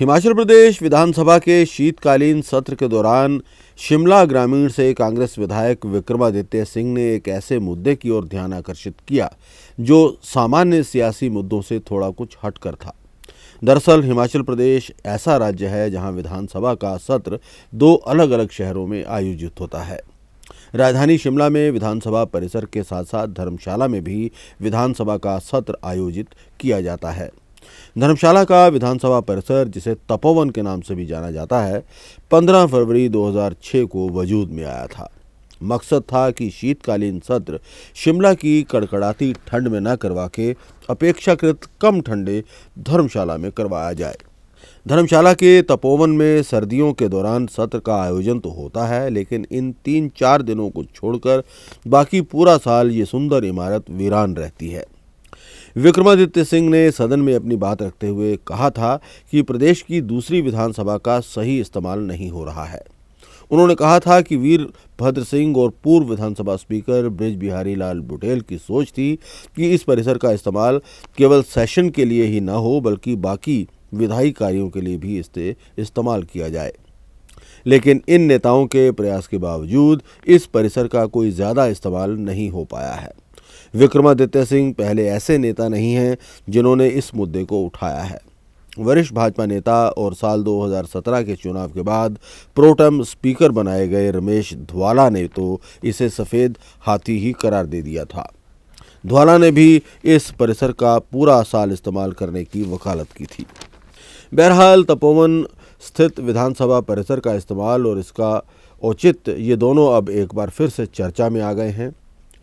हिमाचल प्रदेश विधानसभा के शीतकालीन सत्र के दौरान शिमला ग्रामीण से कांग्रेस विधायक विक्रमादित्य सिंह ने एक ऐसे मुद्दे की ओर ध्यान आकर्षित किया जो सामान्य सियासी मुद्दों से थोड़ा कुछ हटकर था। दरअसल हिमाचल प्रदेश ऐसा राज्य है जहां विधानसभा का सत्र दो अलग अलग शहरों में आयोजित होता है। राजधानी शिमला में विधानसभा परिसर के साथ साथ धर्मशाला में भी विधानसभा का सत्र आयोजित किया जाता है। धर्मशाला का विधानसभा परिसर, जिसे तपोवन के नाम से भी जाना जाता है, 15 फरवरी 2006 को वजूद में आया था। मकसद था कि शीतकालीन सत्र शिमला की कड़कड़ाती ठंड में न करवा के अपेक्षाकृत कम ठंडे धर्मशाला में करवाया जाए। धर्मशाला के तपोवन में सर्दियों के दौरान सत्र का आयोजन तो होता है, लेकिन इन 3-4 दिनों को छोड़कर बाकी पूरा साल ये सुंदर इमारत वीरान रहती है। विक्रमादित्य सिंह ने सदन में अपनी बात रखते हुए कहा था कि प्रदेश की दूसरी विधानसभा का सही इस्तेमाल नहीं हो रहा है। उन्होंने कहा था कि वीरभद्र सिंह और पूर्व विधानसभा स्पीकर बृज बिहारी लाल बुटेल की सोच थी कि इस परिसर का इस्तेमाल केवल सेशन के लिए ही न हो, बल्कि बाकी विधायी कार्यों के लिए भी इसे इस्तेमाल किया जाए। लेकिन इन नेताओं के प्रयास के बावजूद इस परिसर का कोई ज़्यादा इस्तेमाल नहीं हो पाया है। विक्रमादित्य सिंह पहले ऐसे नेता नहीं हैं जिन्होंने इस मुद्दे को उठाया है। वरिष्ठ भाजपा नेता और साल 2017 के चुनाव के बाद प्रोटेम स्पीकर बनाए गए रमेश धवाला ने तो इसे सफ़ेद हाथी ही करार दे दिया था। धवाला ने भी इस परिसर का पूरा साल इस्तेमाल करने की वकालत की थी। बहरहाल तपोवन स्थित विधानसभा परिसर का इस्तेमाल और इसका औचित्य, ये दोनों अब एक बार फिर से चर्चा में आ गए हैं।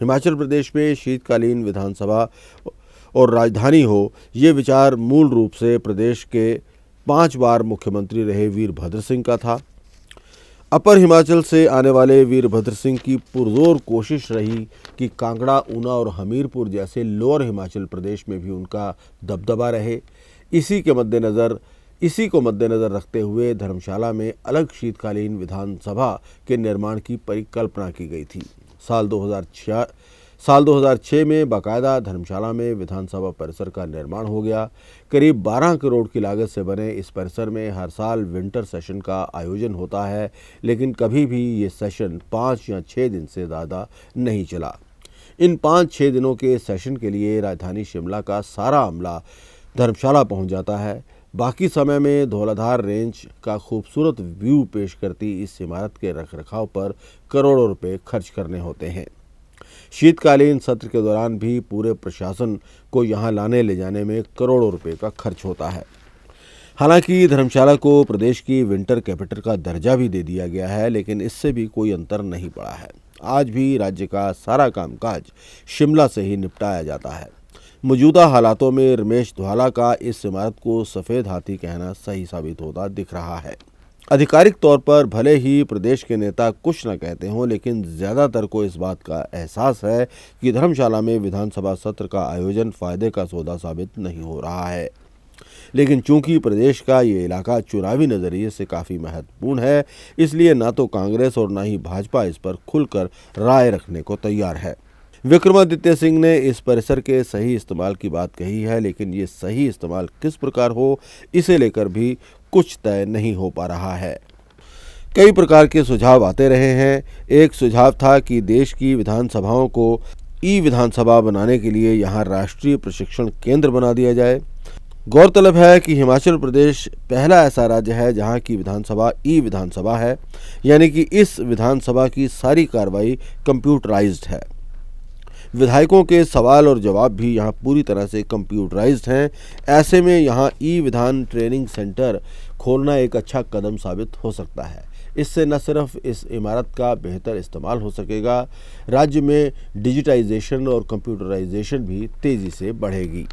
हिमाचल प्रदेश में शीतकालीन विधानसभा और राजधानी हो, ये विचार मूल रूप से प्रदेश के 5 बार मुख्यमंत्री रहे वीरभद्र सिंह का था। अपर हिमाचल से आने वाले वीरभद्र सिंह की पुरजोर कोशिश रही कि कांगड़ा, ऊना और हमीरपुर जैसे लोअर हिमाचल प्रदेश में भी उनका दबदबा रहे। इसी को मद्देनज़र रखते हुए धर्मशाला में अलग शीतकालीन विधानसभा के निर्माण की परिकल्पना की गई थी। साल 2006 में बाकायदा धर्मशाला में विधानसभा परिसर का निर्माण हो गया। करीब 12 करोड़ की लागत से बने इस परिसर में हर साल विंटर सेशन का आयोजन होता है, लेकिन कभी भी ये सेशन 5 या 6 दिन से ज़्यादा नहीं चला। इन 5-6 दिनों के सेशन के लिए राजधानी शिमला का सारा अमला धर्मशाला पहुंच जाता है। बाकी समय में धौलाधार रेंज का खूबसूरत व्यू पेश करती इस इमारत के रखरखाव पर करोड़ों रुपए खर्च करने होते हैं। शीतकालीन सत्र के दौरान भी पूरे प्रशासन को यहाँ लाने ले जाने में करोड़ों रुपए का खर्च होता है। हालांकि धर्मशाला को प्रदेश की विंटर कैपिटल का दर्जा भी दे दिया गया है, लेकिन इससे भी कोई अंतर नहीं पड़ा है। आज भी राज्य का सारा कामकाज शिमला से ही निपटाया जाता है। मौजूदा हालातों में रमेश धवाला का इस इमारत को सफ़ेद हाथी कहना सही साबित होता दिख रहा है। आधिकारिक तौर पर भले ही प्रदेश के नेता कुछ न कहते हों, लेकिन ज़्यादातर को इस बात का एहसास है कि धर्मशाला में विधानसभा सत्र का आयोजन फ़ायदे का सौदा साबित नहीं हो रहा है। लेकिन चूंकि प्रदेश का ये इलाका चुनावी नज़रिए से काफ़ी महत्वपूर्ण है, इसलिए ना तो कांग्रेस और ना ही भाजपा इस पर खुलकर राय रखने को तैयार है। विक्रमादित्य सिंह ने इस परिसर के सही इस्तेमाल की बात कही है, लेकिन ये सही इस्तेमाल किस प्रकार हो, इसे लेकर भी कुछ तय नहीं हो पा रहा है। कई प्रकार के सुझाव आते रहे हैं। एक सुझाव था कि देश की विधानसभाओं को ई-विधानसभा बनाने के लिए यहाँ राष्ट्रीय प्रशिक्षण केंद्र बना दिया जाए। गौरतलब है कि हिमाचल प्रदेश पहला ऐसा राज्य है जहाँ की विधानसभा ई-विधानसभा है, यानी कि इस विधानसभा की सारी कार्रवाई कंप्यूटराइज्ड है। विधायकों के सवाल और जवाब भी यहाँ पूरी तरह से कंप्यूटराइज्ड हैं। ऐसे में यहाँ ई-विधान ट्रेनिंग सेंटर खोलना एक अच्छा कदम साबित हो सकता है। इससे न सिर्फ इस इमारत का बेहतर इस्तेमाल हो सकेगा, राज्य में डिजिटाइजेशन और कंप्यूटराइजेशन भी तेज़ी से बढ़ेगी।